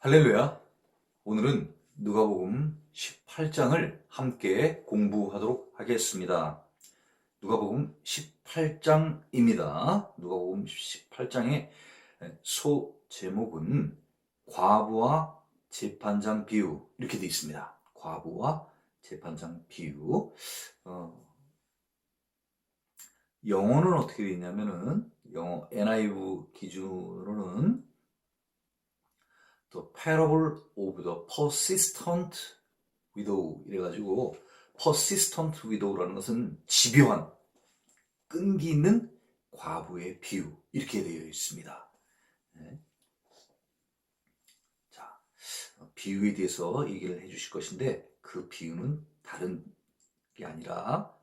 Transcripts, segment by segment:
할렐루야. 오늘은 누가복음 18장을 함께 공부하도록 하겠습니다. 누가복음 18장입니다. 누가복음 18장의 소 제목은 과부와 재판장 비유 이렇게 되어 있습니다. 과부와 재판장 비유. 영어는 어떻게 되어 있냐면은 영어 NIV 기준으로는 The Parable of the Persistent Widow 이래가지고 Persistent Widow라는 것은 집요한 끈기 있는 과부의 비유 이렇게 되어 있습니다. 네. 자, 비유에 대해서 얘기를 해주실 것인데 그 비유는 다른 게 아니라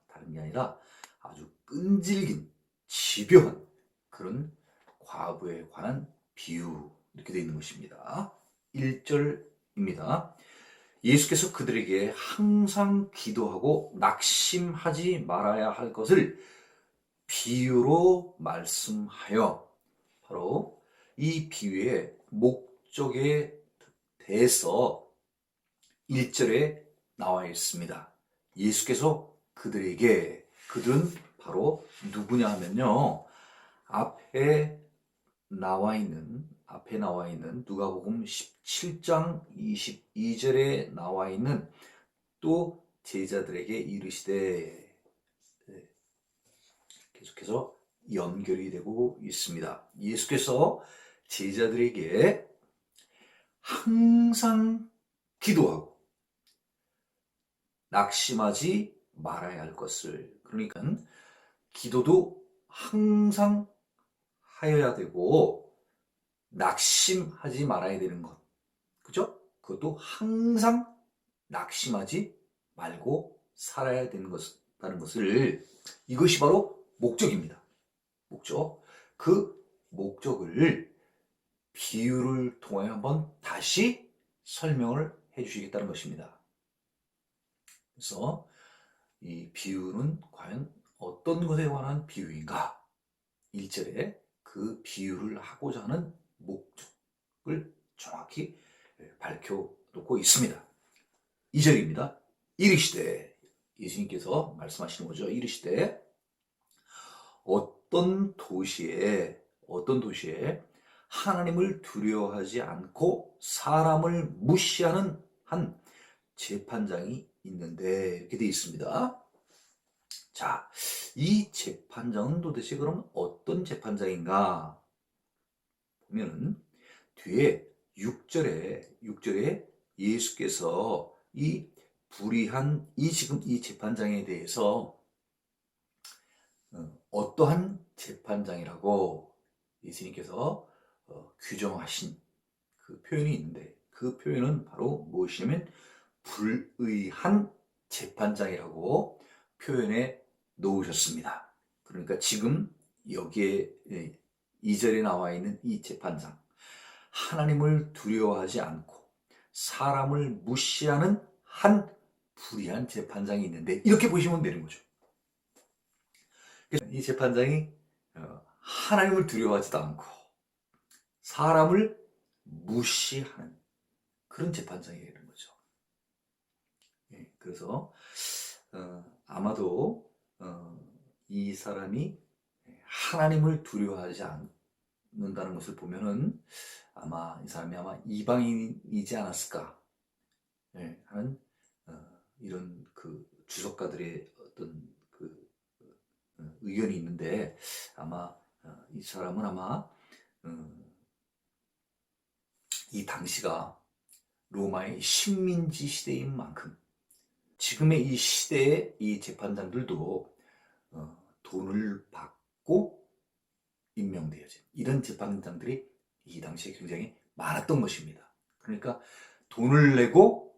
아주 끈질긴 집요한 그런 과부에 관한 비유 이렇게 되어 있는 것입니다. 1절입니다. 예수께서 그들에게 항상 기도하고 낙심하지 말아야 할 것을 비유로 말씀하여 바로 이 비유의 목적에 대해서 1절에 나와 있습니다. 예수께서 그들은 바로 누구냐 하면요. 앞에 나와 있는 누가복음 17장 22절에 나와 있는 또 제자들에게 이르시되 계속해서 연결이 되고 있습니다. 예수께서 제자들에게 항상 기도하고 낙심하지 말아야 할 것을, 그러니까 기도도 항상 하여야 되고 낙심하지 말아야 되는 것, 그죠? 그것도 항상 낙심하지 말고 살아야 되는 것이라는 것을, 이것이 바로 목적입니다. 목적. 그 목적을 비유를 통해 한번 다시 설명을 해주시겠다는 것입니다. 그래서 이 비유는 과연 어떤 것에 관한 비유인가? 1절에 그 비유를 하고자 하는 목적을 정확히 밝혀놓고 있습니다. 2절입니다. 이르시되, 예수님께서 말씀하시는 거죠. 이르시되 어떤 도시에 하나님을 두려워하지 않고 사람을 무시하는 한 재판장이 있는데, 이렇게 되어 있습니다. 자, 이 재판장은 도대체 그럼 어떤 재판장인가? 보면은 뒤에 6절에 예수께서 이 불의한 지금 이 재판장에 대해서 어떠한 재판장이라고 예수님께서 규정하신 그 표현이 있는데, 그 표현은 바로 무엇이냐면 불의한 재판장이라고 표현해 놓으셨습니다. 그러니까 지금 여기에 2절에 나와 있는 이 재판장, 하나님을 두려워하지 않고 사람을 무시하는 한 불의한 재판장이 있는데, 이렇게 보시면 되는 거죠. 이 재판장이 하나님을 두려워하지도 않고 사람을 무시하는 그런 재판장이 되는 거죠. 그래서 아마도 이 사람이 하나님을 두려워하지 않는다는 것을 보면은 아마 이 사람이 이방인이지 않았을까 하는 이런 그 주석가들의 어떤 그 의견이 있는데, 아마 이 사람은 아마 이 당시가 로마의 식민지 시대인 만큼 지금의 이 시대의 이 재판장들도 돈을 받고 임명되어진 이런 재판장들이 이 당시에 굉장히 많았던 것입니다. 그러니까 돈을 내고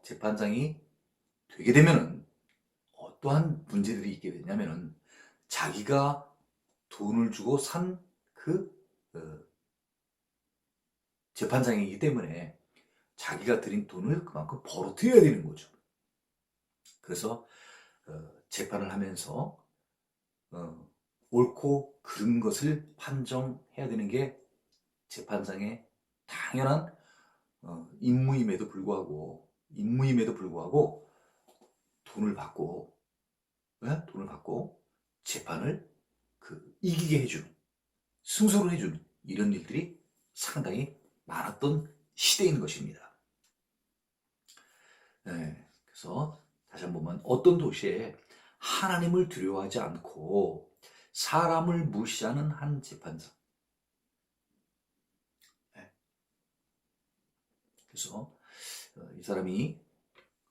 재판장이 되게 되면은 어떠한 문제들이 있게 되냐면은 자기가 돈을 주고 산 그 재판장이기 때문에 자기가 들인 돈을 그만큼 벌어들여야 되는 거죠. 그래서 재판을 하면서 옳고 그른 것을 판정해야 되는 게 재판장의 당연한 임무임에도 불구하고 돈을 받고 돈을 받고 재판을 이기게 해주는, 승소를 해주는 이런 일들이 상당히 많았던 시대인 것입니다. 네, 그래서 다시 한 번만, 어떤 도시에 하나님을 두려워하지 않고 사람을 무시하는 한 재판장. 네. 그래서 이 사람이,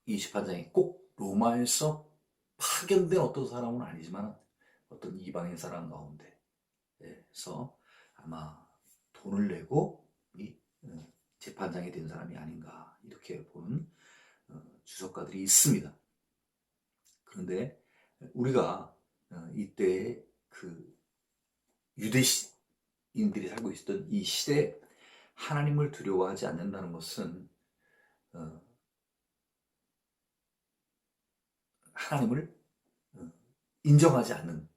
이 재판장이 꼭 로마에서 파견된 어떤 사람은 아니지만 어떤 이방인 사람 가운데에서 아마 돈을 내고 이 재판장이 된 사람이 아닌가, 이렇게 보는 주석가들이 있습니다. 그런데 우리가 이때 유대인들이 살고 있었던 이 시대에 하나님을 두려워하지 않는다는 것은 하나님을 인정하지 않는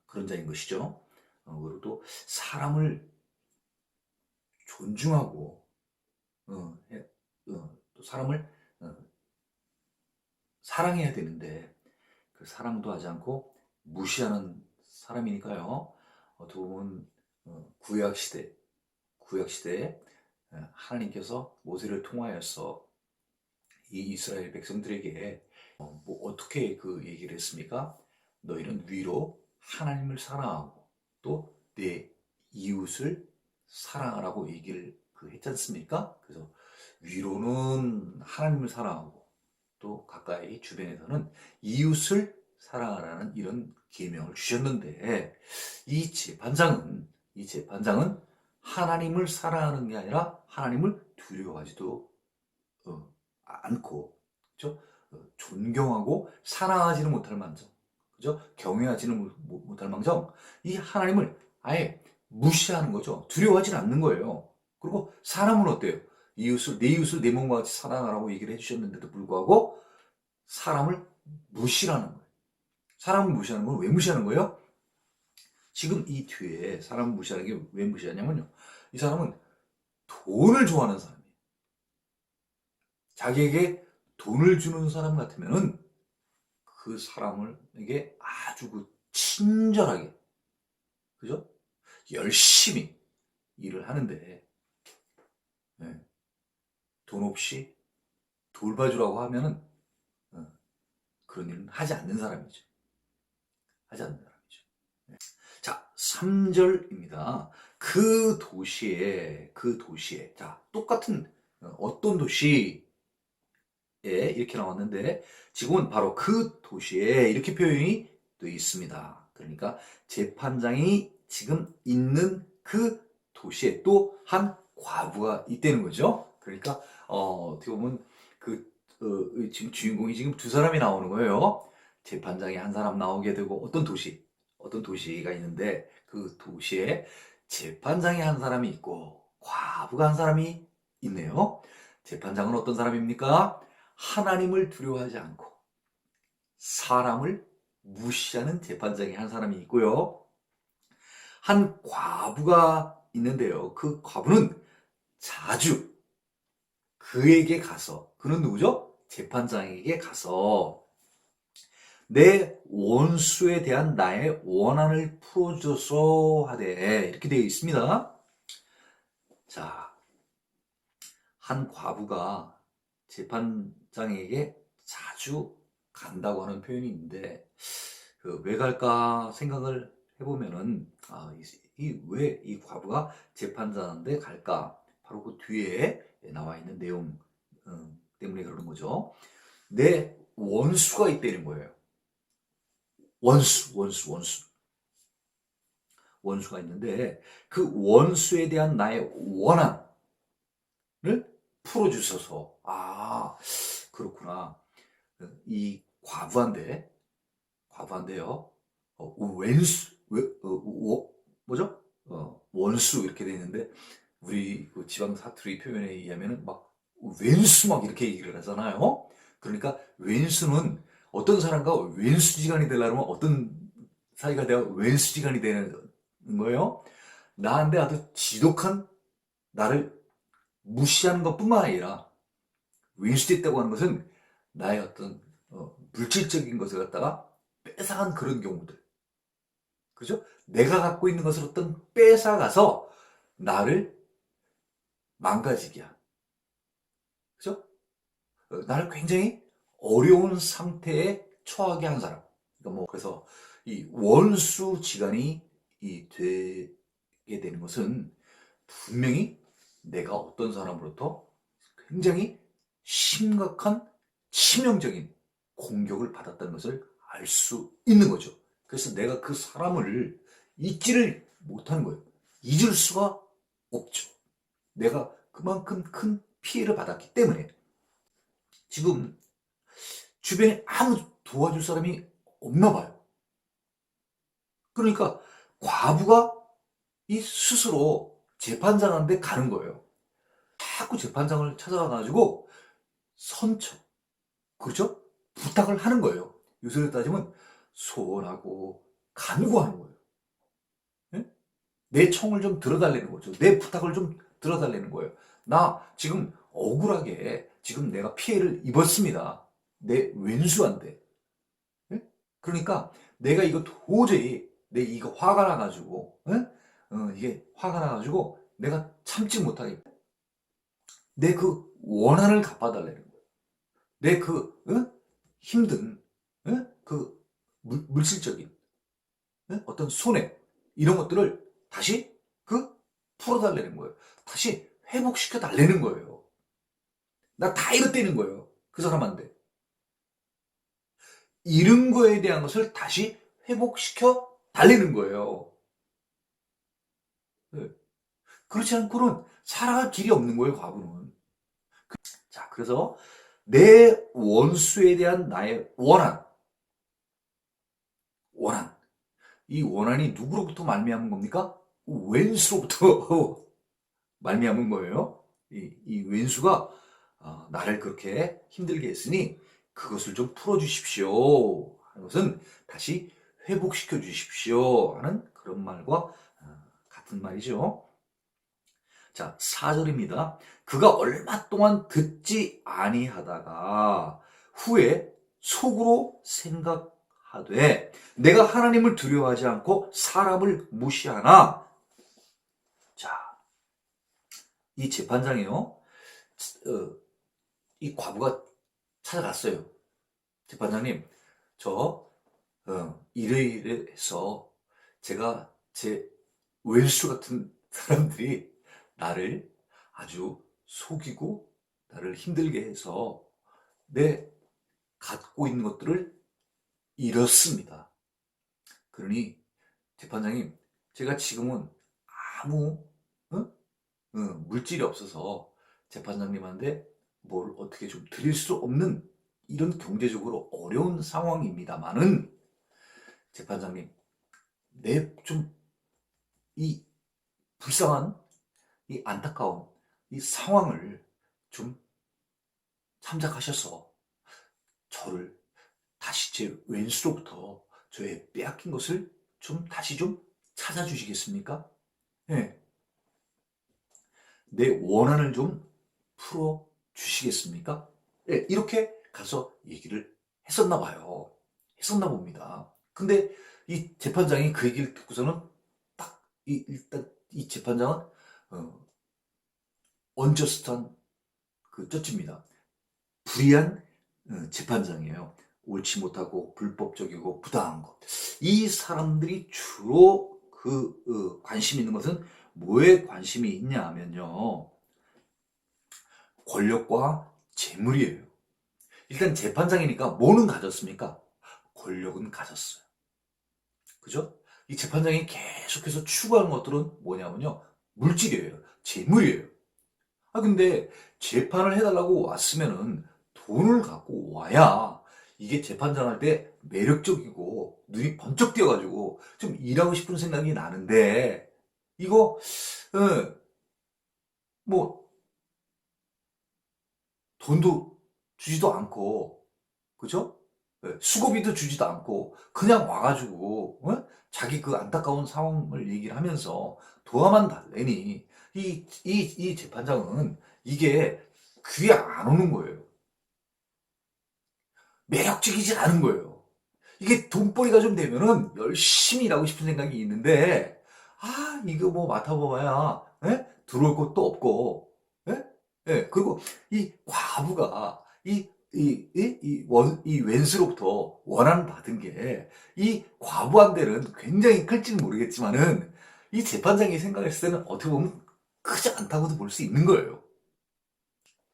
그런 자인 것이죠. 그리고 또 사람을 존중하고 또 사람을 사랑해야 되는데 그 사랑도 하지 않고 무시하는 사람이니까요. 어떻게 보면 구약시대에 하나님께서 모세를 통하여서 이 이스라엘 백성들에게 어떻게 얘기를 했습니까? 너희는 위로 하나님을 사랑하고 또 내 이웃을 사랑하라고 얘기를 했지 않습니까? 그래서 위로는 하나님을 사랑하고 또 가까이 주변에서는 이웃을 사랑하라는 이런 계명을 주셨는데, 이 재판장은 하나님을 사랑하는 게 아니라 하나님을 두려워하지도 않고, 그죠? 존경하고 사랑하지는 못할 망정, 그죠? 경외하지는 못할 망정, 이 하나님을 아예 무시하는 거죠. 두려워하지는 않는 거예요. 그리고 사람은 어때요? 내 이웃을 내 몸과 같이 사랑하라고 얘기를 해주셨는데도 불구하고 사람을 무시하는 거예요. 사람을 무시하는 건 왜 무시하는 거예요? 지금 이 뒤에 사람을 무시하는 게 왜 무시하냐면요, 이 사람은 돈을 좋아하는 사람이에요. 자기에게 돈을 주는 사람 같으면은 그 사람에게 아주 친절하게, 그죠? 열심히 일을 하는데, 네, 돈 없이 돌봐주라고 하면은 그런 일은 하지 않는 사람이죠. 네. 자, 3절입니다. 그 도시에, 자, 똑같은 어떤 도시에 이렇게 나왔는데, 지금은 바로 그 도시에 이렇게 표현이 되어 있습니다. 그러니까 재판장이 지금 있는 그 도시에 또 한 과부가 있다는 거죠. 그러니까 어떻게 보면 지금 주인공이 지금 두 사람이 나오는 거예요. 재판장이 한 사람 나오게 되고, 어떤 도시가 있는데 그 도시에 재판장이 한 사람이 있고 과부가 한 사람이 있네요. 재판장은 어떤 사람입니까? 하나님을 두려워하지 않고 사람을 무시하는 재판장이 한 사람이 있고요. 한 과부가 있는데요. 그 과부는 자주 그에게 가서, 그는 누구죠? 재판장에게 가서 내 원수에 대한 나의 원한을 풀어줘서 하되, 이렇게 되어 있습니다. 자, 한 과부가 재판장에게 자주 간다고 하는 표현이 있는데, 왜 갈까 생각을 해보면은, 왜 이 과부가 재판장한테 갈까? 바로 그 뒤에 나와 있는 내용 때문에 그러는 거죠. 내 원수가 있다는 거예요. 원수가 있는데, 그 원수에 대한 나의 원한을 풀어주셔서, 그렇구나. 이 과부한데요. 원수 이렇게 돼 있는데, 우리 지방 사투리 표현에 의하면은 왼수 이렇게 얘기를 하잖아요. 그러니까 왼수는 어떤 사람과 왼수지간이 되려면 어떤 사이가 되어 왼수지간이 되는 거예요. 나한테 아주 지독한 나를 무시하는 것뿐만 아니라 왼수됐다고 하는 것은 나의 어떤 물질적인 것을 갖다가 뺏어간 그런 경우들. 그죠? 내가 갖고 있는 것을 어떤 뺏어가서 나를 망가지게 한. 그죠? 나를 굉장히 어려운 상태에 처하게 한 사람. 그러니까 뭐, 그래서 이 원수지간이 되게 되는 것은 분명히 내가 어떤 사람으로부터 굉장히 심각한 치명적인 공격을 받았다는 것을 알 수 있는 거죠. 그래서 내가 그 사람을 잊지를 못하는 거예요. 잊을 수가 없죠. 내가 그만큼 큰 피해를 받았기 때문에. 지금 주변에 아무 도와줄 사람이 없나 봐요. 그러니까 과부가 이 스스로 재판장한테 가는 거예요. 자꾸 재판장을 찾아가가지고 선처, 그렇죠? 부탁을 하는 거예요. 요새로 따지면 소원하고 간구하는 거예요. 예? 내 청을 좀 들어달라는 거죠. 내 부탁을 좀 들어달라는 거예요. 나 지금 억울하게 지금 내가 피해를 입었습니다. 내 왼수한테. 예? 그러니까 내가 이거 도저히 내 이거 화가 나가지고 이게 화가 나가지고 내가 참지 못하겠다. 내 그 원한을 갚아달라는 거예요. 내 그 힘든 그 물질적인 어떤 손해 이런 것들을 다시 풀어달라는 거예요. 다시 회복시켜 달라는 거예요. 나 다 잃었다는 거예요. 그 사람한테. 잃은 거에 대한 것을 다시 회복시켜 달라는 거예요. 네. 그렇지 않고는 살아갈 길이 없는 거예요, 과부는. 자, 그래서 내 원수에 대한 나의 원한. 이 원한이 누구로부터 말미암은 겁니까? 왼수로부터 말미암은 거예요. 이 왼수가 나를 그렇게 힘들게 했으니 그것을 좀 풀어주십시오 하는 것은 다시 회복시켜 주십시오 하는 그런 말과 같은 말이죠. 자, 4절입니다. 그가 얼마 동안 듣지 아니하다가 후에 속으로 생각하되 내가 하나님을 두려워하지 않고 사람을 무시하나. 자, 이 재판장이요. 이 과부가 찾아갔어요. 재판장님, 저 이래 해서 제가 제 왼수 같은 사람들이 나를 아주 속이고 나를 힘들게 해서 내 갖고 있는 것들을 잃었습니다. 그러니 재판장님, 제가 지금은 아무 물질이 없어서 재판장님한테 뭘 어떻게 좀 드릴 수 없는 이런 경제적으로 어려운 상황입니다만은 재판장님, 내 좀 이 불쌍한 이 안타까운 이 상황을 좀 참작하셔서 저를 다시 제 왼수로부터 저의 빼앗긴 것을 좀 다시 좀 찾아주시겠습니까? 네. 내 원한을 좀 풀어 주시겠습니까? 네, 이렇게 가서 얘기를 했었나 봐요. 했었나 봅니다. 근데 이 재판장이 그 얘기를 듣고서는 딱 일단 이 재판장은 언저스트한 그 쩌입니다. 불의한 재판장이에요. 옳지 못하고 불법적이고 부당한 것. 이 사람들이 주로 관심 있는 것은 뭐에 관심이 있냐 하면요. 권력과 재물이에요. 일단 재판장이니까 뭐는 가졌습니까? 권력은 가졌어요. 그죠? 이 재판장이 계속해서 추구하는 것들은 뭐냐면요. 물질이에요. 재물이에요. 근데 재판을 해달라고 왔으면은 돈을 갖고 와야 이게 재판장 할 때 매력적이고 눈이 번쩍 띄어가지고 좀 일하고 싶은 생각이 나는데 이거 뭐 돈도 주지도 않고 그죠? 수고비도 주지도 않고 그냥 와가지고 자기 그 안타까운 상황을 얘기를 하면서 도와만 달래니 이 재판장은 이게 귀에 안 오는 거예요. 매력적이지 않은 거예요. 이게 돈벌이가 좀 되면은 열심히 일하고 싶은 생각이 있는데, 이거 뭐 맡아봐야, 들어올 것도 없고, 예? 예, 그리고 이 과부가, 이 웬수로부터 원한 받은 게, 이 과부한테는 굉장히 클지는 모르겠지만은, 이 재판장이 생각했을 때는 어떻게 보면 크지 않다고도 볼 수 있는 거예요.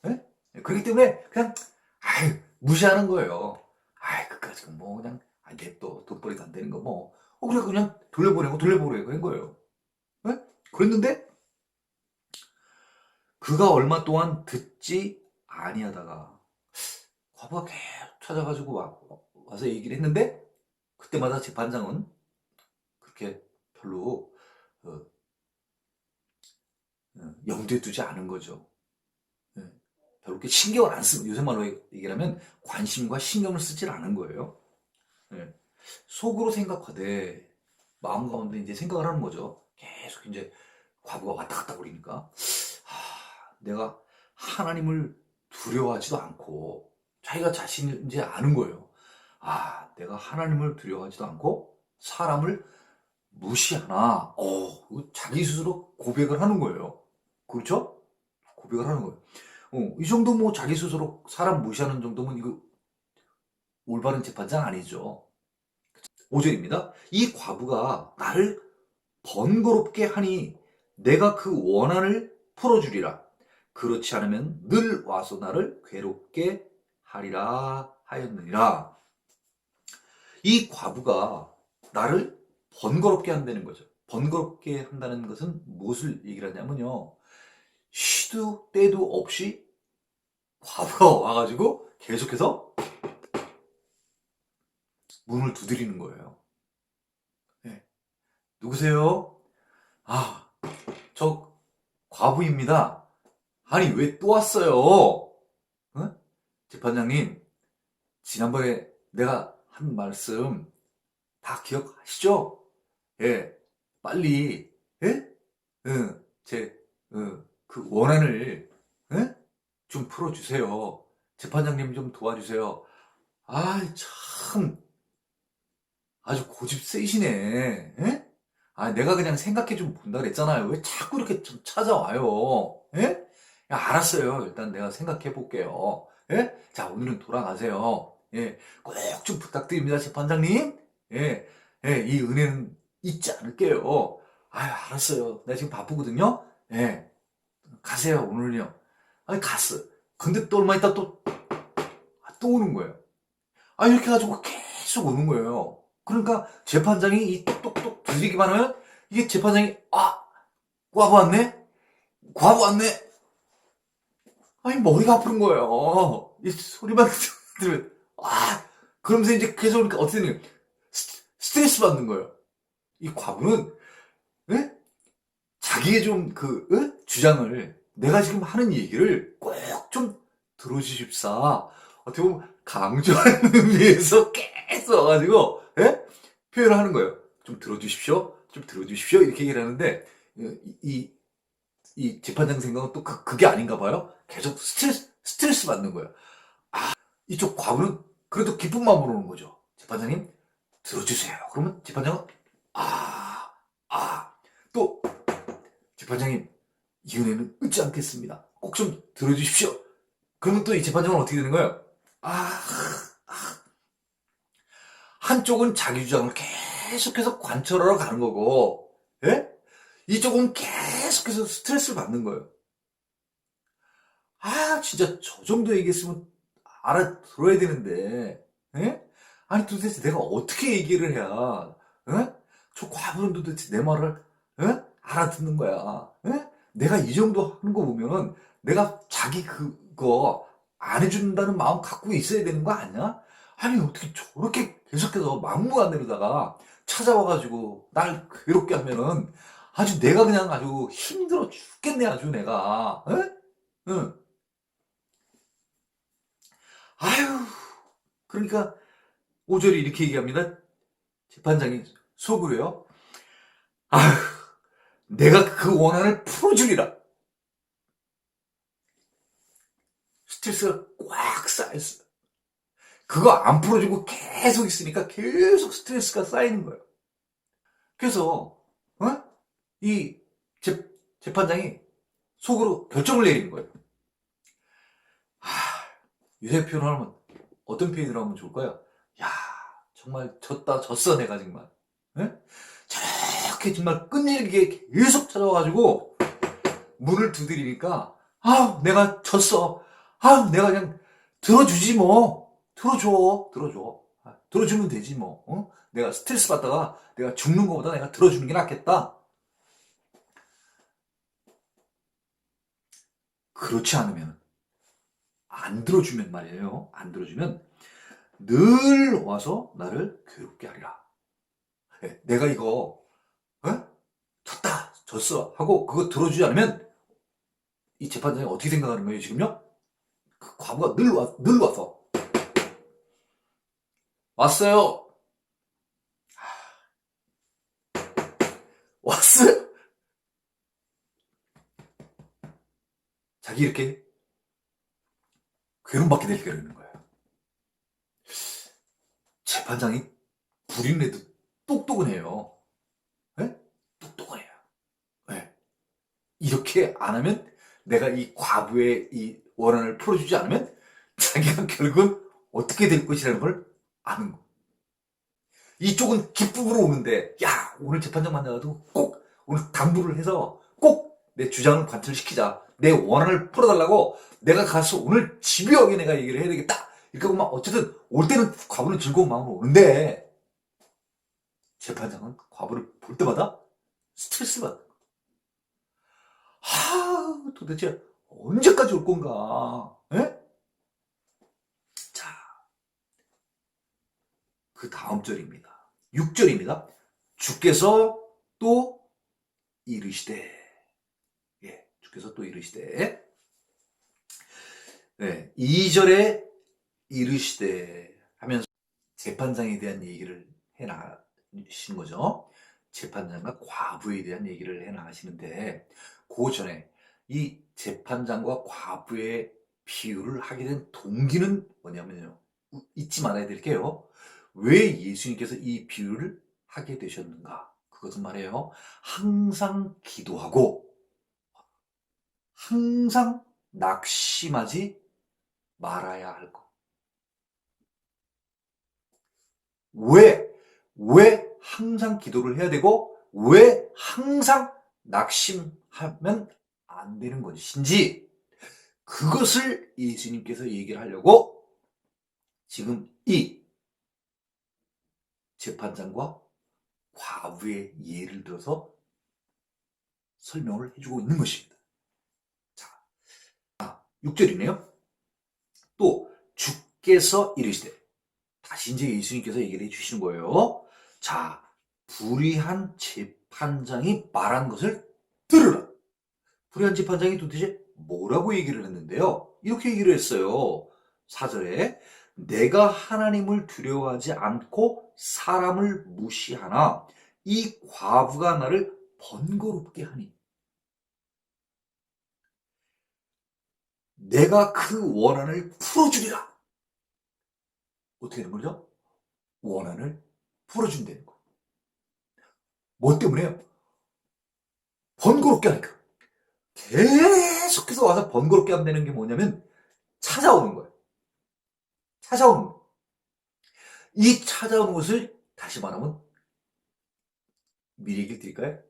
예? 그렇기 때문에 그냥 무시하는 거예요. 그까짓 뭐 그냥 냅둬 돈벌이도 안 되는 거 뭐. 그래 그냥 돌려보내고 한 거예요. 예? 그랬는데 그가 얼마 동안 듣지 아니하다가 과부가 계속 찾아가지고 와서 얘기를 했는데 그때마다 재판장은 그렇게 별로 어, 염두에 두지 않은 거죠. 예. 별로 이렇게 신경을 안 쓰고 요새 말로 얘기를 하면 관심과 신경을 쓰질 않은 거예요. 예. 속으로 생각하되 마음 가운데 이제 생각을 하는 거죠. 계속 이제 과거가 왔다 갔다 거리니까 내가 하나님을 두려워하지도 않고 자기가 자신을 이제 아는 거예요. 내가 하나님을 두려워하지도 않고 사람을 무시하나. 자기 스스로 고백을 하는 거예요. 그렇죠? 고백을 하는 거예요. 이 정도 뭐 자기 스스로 사람 무시하는 정도면 이거 올바른 재판장 아니죠. 5절입니다. 이 과부가 나를 번거롭게 하니 내가 그 원한을 풀어주리라. 그렇지 않으면 늘 와서 나를 괴롭게 하리라 하였느니라. 이 과부가 나를 번거롭게 한다는 거죠. 번거롭게 한다는 것은 무엇을 얘기를 하냐면요. 시도 때도 없이 과부가 와가지고 계속해서 문을 두드리는 거예요. 네. 누구세요? 저 과부입니다. 아니, 왜 또 왔어요? 재판장님, 지난번에 내가 한 말씀 다 기억하시죠? 예, 빨리, 예? 제, 그 원한을, 예? 좀 풀어주세요. 재판장님 좀 도와주세요. 참, 아주 고집 세시네. 예? 내가 그냥 생각해 좀 본다 그랬잖아요. 왜 자꾸 이렇게 좀 찾아와요? 예? 알았어요. 일단 내가 생각해 볼게요. 예? 자, 오늘은 돌아가세요. 예, 꼭 좀 부탁드립니다, 재판장님. 예, 예, 이 은혜는 잊지 않을게요. 알았어요. 내가 지금 바쁘거든요. 예, 가세요, 오늘은요. 갔어. 근데 또 얼마 있다 또 오는 거예요. 이렇게 해가지고 계속 오는 거예요. 그러니까 재판장이 이 똑똑똑 두드리기만 하면 이게 재판장이 과부 왔네? 과부 왔네? 머리가 아픈 거예요. 이 소리만 들으면 그러면서 이제 계속 오니까 어떻게 되는 거예요? 스트레스 받는 거예요. 이 과부는 자기의 좀 주장을 내가 지금 하는 얘기를 꼭 좀 들어주십사. 어떻게 보면 강조하는 의미에서 계속 와가지고 표현을 하는 거예요. 좀 들어주십시오. 좀 들어주십시오. 이렇게 얘기를 하는데 이, 이 재판장 생각은 또 그게 아닌가 봐요. 계속 스트레스 받는 거예요. 이쪽 과부는 그래도 기쁜 마음으로 오는 거죠. 재판장님 들어주세요. 그러면 재판장은 또 재판장님 이 은혜는 잊지 않겠습니다. 꼭 좀 들어주십시오. 그러면 또 이 재판장은 어떻게 되는 거예요? 한쪽은 자기 주장을 계속해서 관철하러 가는 거고, 예? 이쪽은 계속해서 스트레스를 받는 거예요. 진짜 저 정도 얘기했으면 알아들어야 되는데, 예? 아니 도대체 내가 어떻게 얘기를 해야, 저 과부는 도대체 내 말을, 알아듣는 거야. 내가 이 정도 하는 거 보면은 내가 자기 그거 안 해준다는 마음 갖고 있어야 되는 거 아니야? 아니 어떻게 저렇게 계속해서 막무가내로다가 찾아와가지고 날 괴롭게 하면은 아주 내가 그냥 아주 힘들어 죽겠네 아주 내가. 응. 그러니까 5절이 이렇게 얘기합니다. 재판장이 속으로요. 내가 그 원한을 풀어주리라. 스트레스가 꽉 쌓였어. 그거 안 풀어주고 계속 있으니까 계속 스트레스가 쌓이는 거예요. 그래서 이 재판장이 속으로 결정을 내리는 거예요. 요새 표현을 하면 어떤 표현을 하면 좋을까요? 야, 정말 졌어 내가 정말. 저렇게 정말 끈질기게 계속 찾아와가지고 문을 두드리니까 내가 졌어. 내가 그냥 들어주지 뭐. 들어줘. 들어주면 되지 뭐. 내가 스트레스 받다가 내가 죽는 것보다 내가 들어주는 게 낫겠다. 그렇지 않으면, 안 들어주면 말이에요. 안 들어주면 늘 와서 나를 괴롭게 하리라. 내가 이거 졌어 하고 그거 들어주지 않으면 이 재판장이 어떻게 생각하는 거예요 지금요? 그 과부가 늘 와서 왔어요. 왔어요. 자기 이렇게 괴롭받게 될 거라는 거예요. 재판장이 불임내도 똑똑은 해요. 똑똑은 해요. 이렇게 안 하면 내가 이 과부의 이 원한을 풀어주지 않으면 자기가 결국은 어떻게 될 것이라는 걸 아는 거. 이쪽은 기쁨으로 오는데 오늘 재판장 만나가지고 꼭 오늘 당부를 해서 꼭 내 주장을 관철시키자. 내 원한을 풀어달라고 내가 가서 오늘 집요하게 내가 얘기를 해야 되겠다. 이렇게 하고 막 어쨌든 올 때는 과부는 즐거운 마음으로 오는데 재판장은 과부를 볼 때마다 스트레스를 받는 거야. 도대체 언제까지 올 건가? 자, 그 다음 절입니다. 6절입니다. 주께서 또 이르시되, 주께서 또 이르시되, 2절에 이르시되 하면서 재판장에 대한 얘기를 해나가신 거죠. 재판장과 과부에 대한 얘기를 해나가시는데 그 전에 이 재판장과 과부의 비유를 하게 된 동기는 뭐냐면요. 잊지 말아야 될 게요. 왜 예수님께서 이 비유를 하게 되셨는가? 그것은 말이에요. 항상 기도하고 항상 낙심하지 말아야 할 것. 왜 항상 기도를 해야 되고 왜 항상 낙심하면 안 되는 것인지 그것을 예수님께서 얘기를 하려고 지금 이 재판장과 과부의 예를 들어서 설명을 해주고 있는 것입니다. 자, 6절이네요. 또 주께서 이르시되, 다시 이제 예수님께서 얘기를 해주시는 거예요. 자, 불의한 재판장이 말한 것을 들으라. 불의한 재판장이 도대체 뭐라고 얘기를 했는데요. 이렇게 얘기를 했어요. 4절에 내가 하나님을 두려워하지 않고 사람을 무시하나 이 과부가 나를 번거롭게 하니 내가 그 원한을 풀어주리라. 어떻게 되는 거죠? 원한을 풀어준다는 거. 뭐 때문에요? 번거롭게 하니까. 계속해서 와서 번거롭게 하면 되는 게 뭐냐면 찾아오는 거예요. 찾아오는 거. 이 찾아오는 것을 다시 말하면 미리 얘기 드릴까요?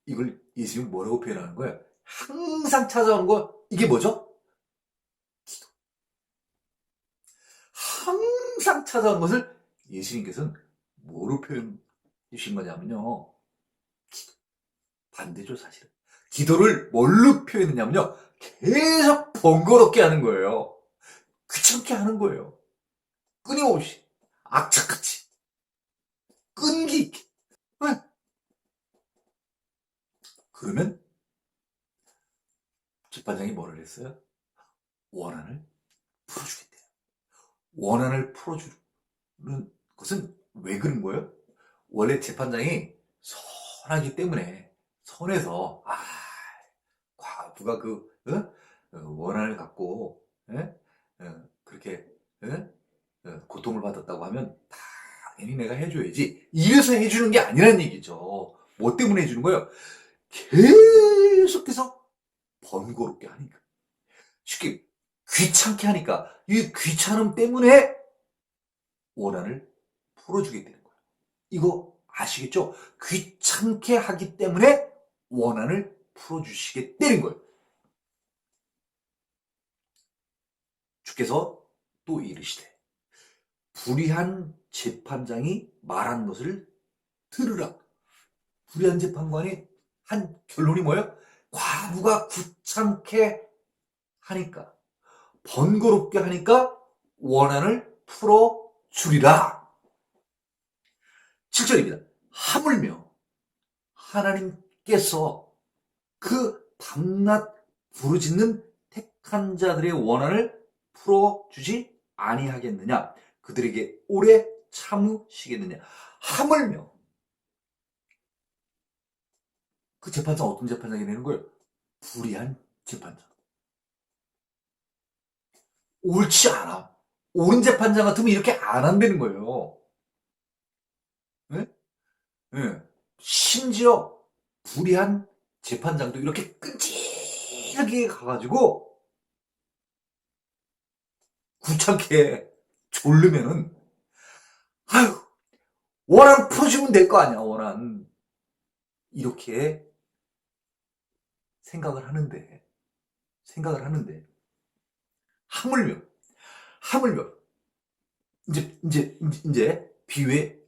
이걸 예수님이 뭐라고 표현하는 거예요? 항상 찾아오는 거 이게 뭐죠? 기도. 항상 찾아오는 것을 예수님께서는 뭐로 표현해 주신 거냐면요. 기도. 반대죠 사실은. 기도를 뭘로 표현했냐면요. 계속 번거롭게 하는 거예요. 귀찮게 하는 거예요. 끊임없이. 악착같이. 끈기 있게. 왜? 그러면 재판장이 뭐를 했어요? 원한을 풀어주겠대요. 원한을 풀어주는 것은 왜 그런 거예요? 원래 재판장이 선하기 때문에 선에서 과부가 원한을 갖고 그렇게 고통을 받았다고 하면 당연히 내가 해줘야지. 이래서 해주는 게 아니란 얘기죠. 뭐 때문에 해주는 거예요? 계속해서 번거롭게 하니까. 쉽게 귀찮게 하니까 이 귀찮음 때문에 원한을 풀어주게 되는 거예요. 이거 아시겠죠? 귀찮게 하기 때문에 원한을 풀어주시게 되는 거예요. 주께서 또 이르시되 불의한 재판장이 말한 것을 들으라. 불의한 재판관이 한 결론이 뭐예요? 과부가 귀찮게 하니까, 번거롭게 하니까 원한을 풀어주리라. 7절입니다. 하물며 하나님께서 그 밤낮 부르짖는 택한 자들의 원한을 풀어주지 아니하겠느냐? 그들에게 오래 참으시겠느냐? 하물며 그 재판장 어떤 재판장이 되는 거예요? 불의한 재판장. 옳지 않아. 옳은 재판장 같으면 이렇게 안 한다는 거예요. 네? 네. 심지어 불의한 재판장도 이렇게 끈질기게 가가지고 귀찮게 졸르면은 원한 풀어주면 될 거 아니야. 원한 이렇게 생각을 하는데 하물며 이제 비유의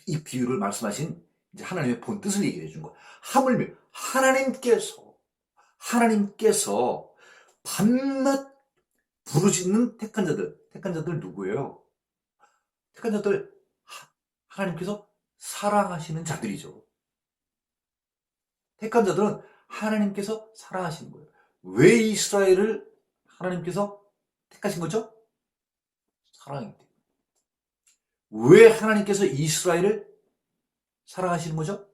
이 비유를 말씀하신 이제 하나님의 본 뜻을 얘기해 준 거예요. 하물며 하나님께서 밤낮 부르짖는 택한 자들 누구예요? 택한 자들 하나님께서 사랑하시는 자들이죠. 택한 자들은 하나님께서 사랑하시는 거예요. 왜 이스라엘을 하나님께서 택하신 거죠? 사랑이기 때문에. 왜 하나님께서 이스라엘을 사랑하시는 거죠?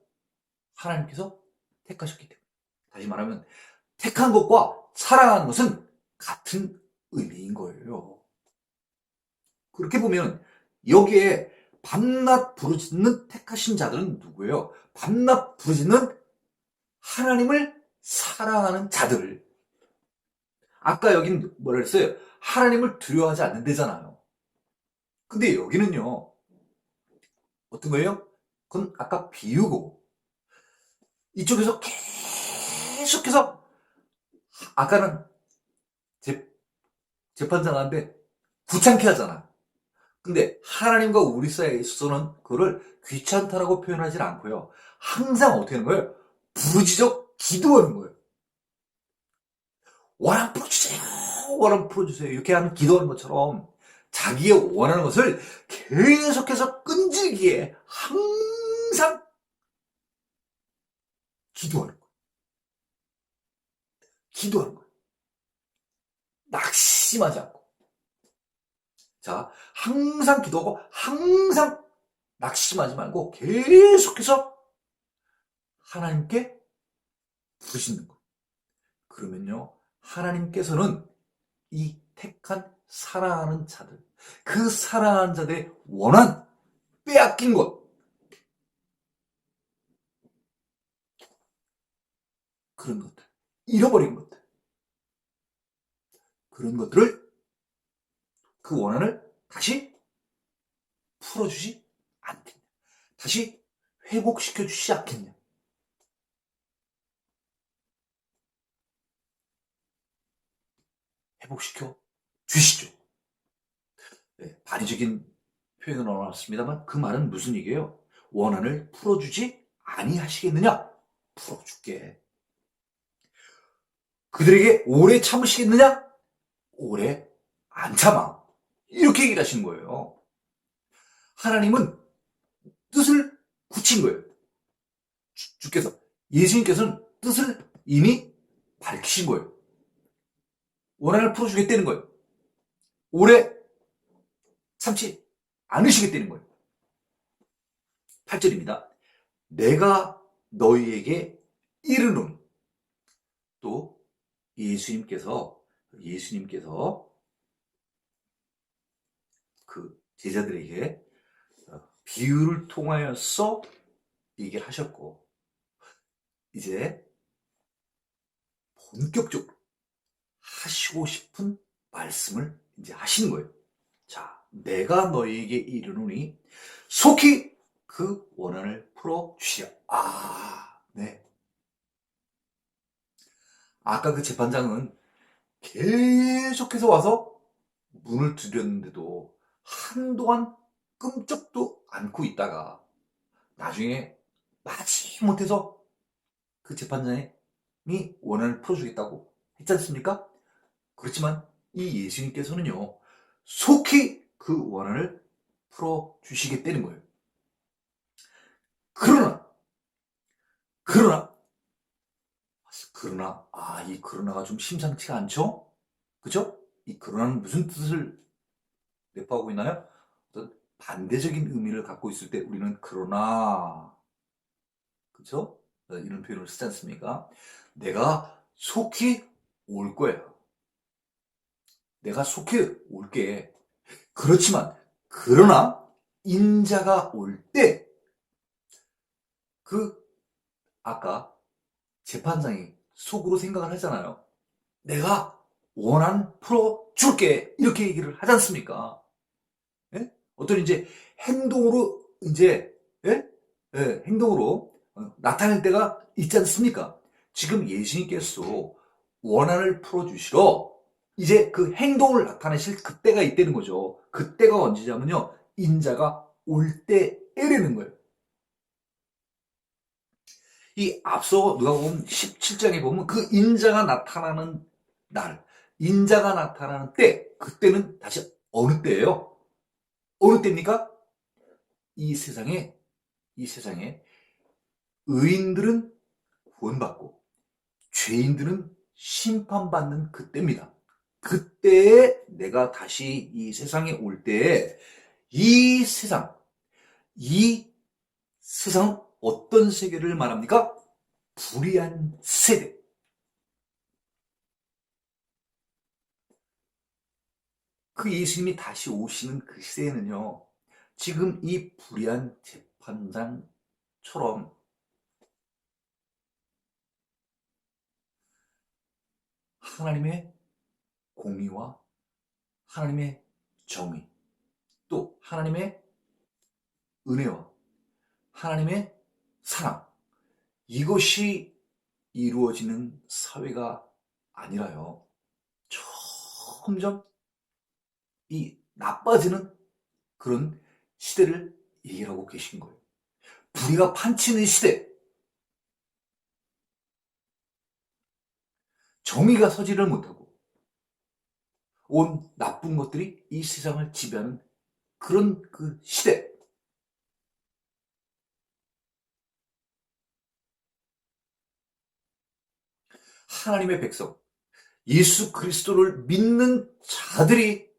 하나님께서 택하셨기 때문에. 다시 말하면 택한 것과 사랑하는 것은 같은 의미인 거예요. 그렇게 보면 여기에 밤낮 부르짖는 택하신 자들은 누구예요? 밤낮 부르짖는 하나님을 사랑하는 자들. 아까 여긴 뭐라 그랬어요? 하나님을 두려워하지 않는 데잖아요. 근데 여기는요, 어떤 거예요? 그건 아까 비유고, 이쪽에서 계속해서, 아까는 재판장한테 귀찮게 하잖아. 근데 하나님과 우리 사이에 있어서는 그거를 귀찮다라고 표현하지 않고요. 항상 어떻게 하는 거예요? 부르짖어 기도하는 거예요. 원한 풀어주세요. 원한 풀어주세요. 이렇게 하는 기도하는 것처럼 자기의 원하는 것을 계속해서 끈질기게 항상 기도하는 거예요. 기도하는 거예요. 낙심하지 않고. 자, 항상 기도하고 항상 낙심하지 말고 계속해서 하나님께 부르시는 거예요. 그러면요, 하나님께서는 이 택한 사랑하는 자들, 그 사랑하는 자들의 원한, 빼앗긴 것, 그런 것들, 잃어버린 것들, 그런 것들을, 그 원한을 다시 풀어주지 않겠냐. 다시 회복시켜 주시지 않겠냐. 회복시켜 주시죠. 네, 발의적인 표현은 나왔습니다만 그 말은 무슨 얘기예요? 원한을 풀어주지 아니하시겠느냐? 풀어줄게. 그들에게 오래 참으시겠느냐? 오래 안 참아. 이렇게 얘기를 하신 거예요. 하나님은 뜻을 굳힌 거예요. 주께서, 예수님께서는 뜻을 이미 밝히신 거예요. 원한을 풀어주겠다는 거예요. 오래 참지 않으시겠다는 거예요. 8절입니다. 내가 너희에게 이르는 또 예수님께서 그 제자들에게 비유를 통하여서 얘기를 하셨고, 이제 본격적으로 하시고 싶은 말씀을 이제 하시는 거예요. 자, 내가 너희에게 이르노니 속히 그 원한을 풀어 주시라. 네. 아까 그 재판장은 계속해서 와서 문을 두드렸는데도 한동안 끔찍도 않고 있다가 나중에 마지못해서 그 재판장이 원한을 풀어주겠다고 했지 않습니까? 그렇지만 이 예수님께서는요, 속히 그 원한을 풀어주시겠다는 거예요. 그러나, 그러나, 이 그러나가 좀 심상치가 않죠? 그죠? 이 그러나는 무슨 뜻을 내포하고 있나요? 어떤 반대적인 의미를 갖고 있을 때 우리는 그러나, 그죠? 이런 표현을 쓰지 않습니까? 내가 속히 올 거야. 내가 속히 올게. 그렇지만, 그러나, 인자가 올 때, 아까 재판장이 속으로 생각을 하잖아요. 내가 원한 풀어줄게. 이렇게 얘기를 하지 않습니까? 예? 어떤 이제 행동으로 예? 예, 행동으로 나타낼 때가 있지 않습니까? 지금 예수님께서 원한을 풀어주시러 이제 그 행동을 나타내실 그때가 있다는 거죠. 그때가 언제냐면요. 인자가 올 때에라는 거예요. 이 앞서 누가 보면 17장에 보면 그 인자가 나타나는 날, 인자가 나타나는 때, 그때는 다시 어느 때예요? 어느 때입니까? 이 세상에 의인들은 구원받고 죄인들은 심판받는 그때입니다. 그때에 내가 다시 이 세상에 올 때에 이 세상 어떤 세계를 말합니까? 불의한 세대. 그 예수님이 다시 오시는 그 시대에는요, 지금 이 불의한 재판장처럼 하나님의 공의와 하나님의 정의, 또 하나님의 은혜와 하나님의 사랑, 이것이 이루어지는 사회가 아니라요, 점점 이 나빠지는 그런 시대를 얘기하고 계신 거예요. 불의가 판치는 시대, 정의가 서지를 못하고 온 나쁜 것들이 이 세상을 지배하는 그런 그 시대. 하나님의 백성, 예수 그리스도를 믿는 자들이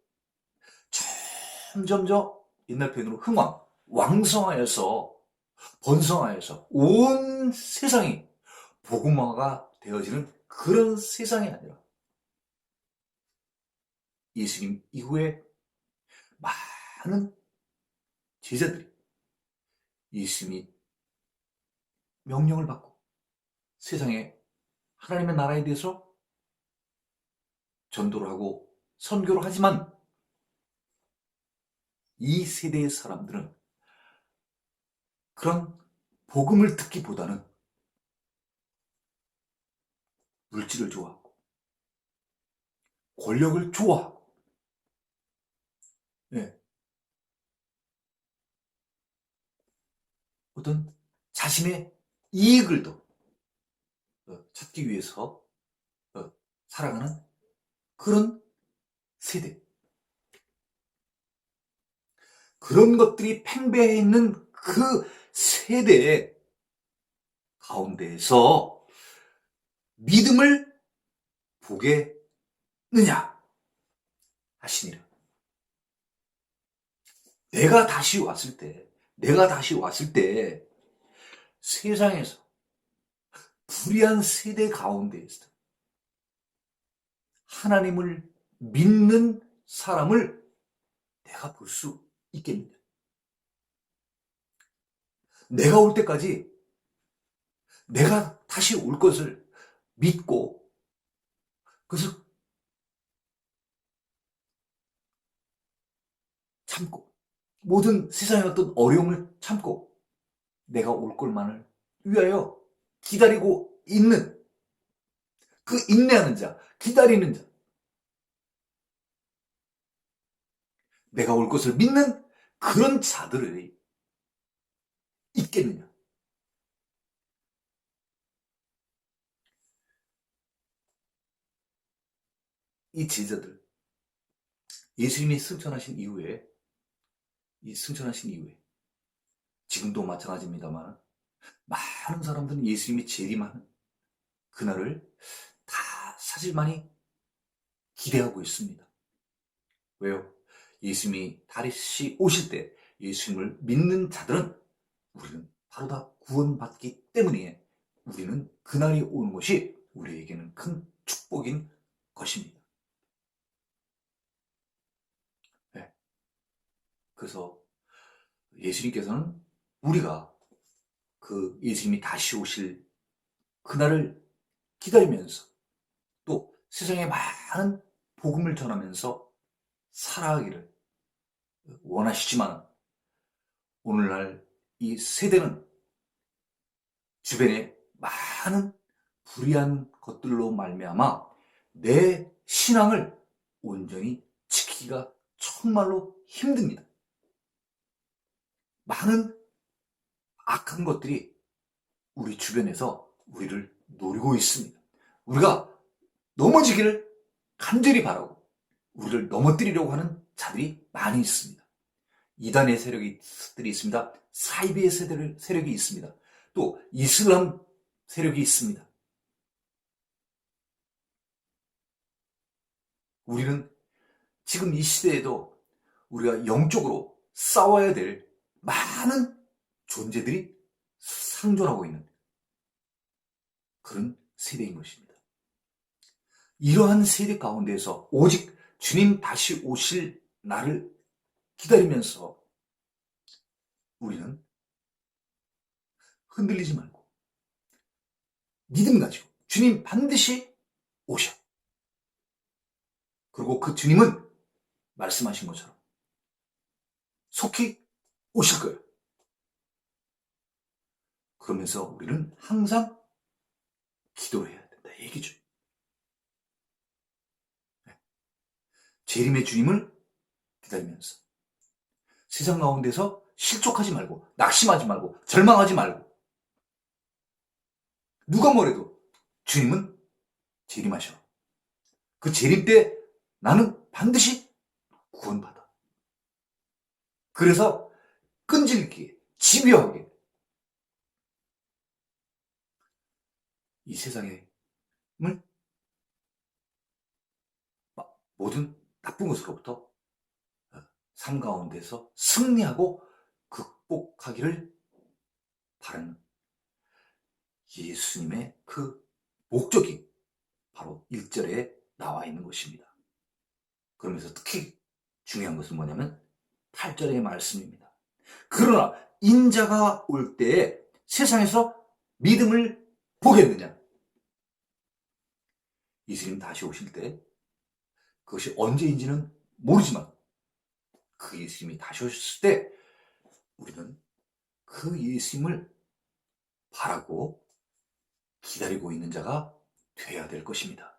점점점 옛날 표현으로 왕성하여서 번성하여서 온 세상이 복음화가 되어지는 그런 세상이 아니라 예수님 이후에 많은 제자들이 예수님이 명령을 받고 세상에 하나님의 나라에 대해서 전도를 하고 선교를 하지만 이 세대의 사람들은 그런 복음을 듣기보다는 물질을 좋아하고 권력을 좋아하고, 예, 어떤 자신의 이익을 더 찾기 위해서 살아가는 그런 세대, 그런 것들이 팽배해 있는 그 세대의 가운데에서 믿음을 보겠느냐 하시니라. 내가 다시 왔을 때 세상에서 불의한 세대 가운데에서 하나님을 믿는 사람을 내가 볼 수 있겠느냐? 내가 올 때까지 내가 다시 올 것을 믿고 그것을 참고 모든 세상의 어떤 어려움을 참고 내가 올 것만을 위하여 기다리고 있는 그 인내하는 자, 기다리는 자, 내가 올 것을 믿는 그런 자들이 있겠느냐? 이 제자들, 예수님이 승천하신 이후에 지금도 마찬가지입니다만 많은 사람들은 예수님이 재림하는 그날을 다 사실 많이 기대하고 있습니다. 왜요? 예수님이 다시 오실 때 예수님을 믿는 자들은 우리는 바로 다 구원받기 때문에 우리는 그날이 오는 것이 우리에게는 큰 축복인 것입니다. 네. 그래서 예수님께서는 우리가 그 예수님이 다시 오실 그날을 기다리면서 또 세상에 많은 복음을 전하면서 살아가기를 원하시지만 오늘날 이 세대는 주변에 많은 불의한 것들로 말미암아 내 신앙을 온전히 지키기가 정말로 힘듭니다. 많은 악한 것들이 우리 주변에서 우리를 노리고 있습니다. 우리가 넘어지기를 간절히 바라고 우리를 넘어뜨리려고 하는 자들이 많이 있습니다. 이단의 세력들이 있습니다. 사이비의 세력이 있습니다. 또 이슬람 세력이 있습니다. 우리는 지금 이 시대에도 우리가 영적으로 싸워야 될 많은 존재들이 상존하고 있는 그런 세대인 것입니다. 이러한 세대 가운데서 오직 주님 다시 오실 날을 기다리면서 우리는 흔들리지 말고 믿음 가지고 주님 반드시 오셔. 그리고 그 주님은 말씀하신 것처럼 속히 오실 거예요. 그러면서 우리는 항상 기도를 해야 된다. 얘기죠. 재림의 주님을 기다리면서 세상 가운데서 실족하지 말고 낙심하지 말고 절망하지 말고 누가 뭐래도 주님은 재림하셔. 그 재림 때 나는 반드시 구원받아. 그래서 끈질기게 집요하게 이 세상의 모든 나쁜 것으로부터 삶 가운데서 승리하고 극복하기를 바라는 예수님의 그 목적이 바로 1절에 나와 있는 것입니다. 그러면서 특히 중요한 것은 뭐냐면 8절의 말씀입니다. 그러나 인자가 올 때에 세상에서 믿음을 보겠느냐? 예수님 다시 오실 때 그것이 언제인지는 모르지만 그 예수님이 다시 오셨을 때 우리는 그 예수님을 바라고 기다리고 있는 자가 되어야 될 것입니다.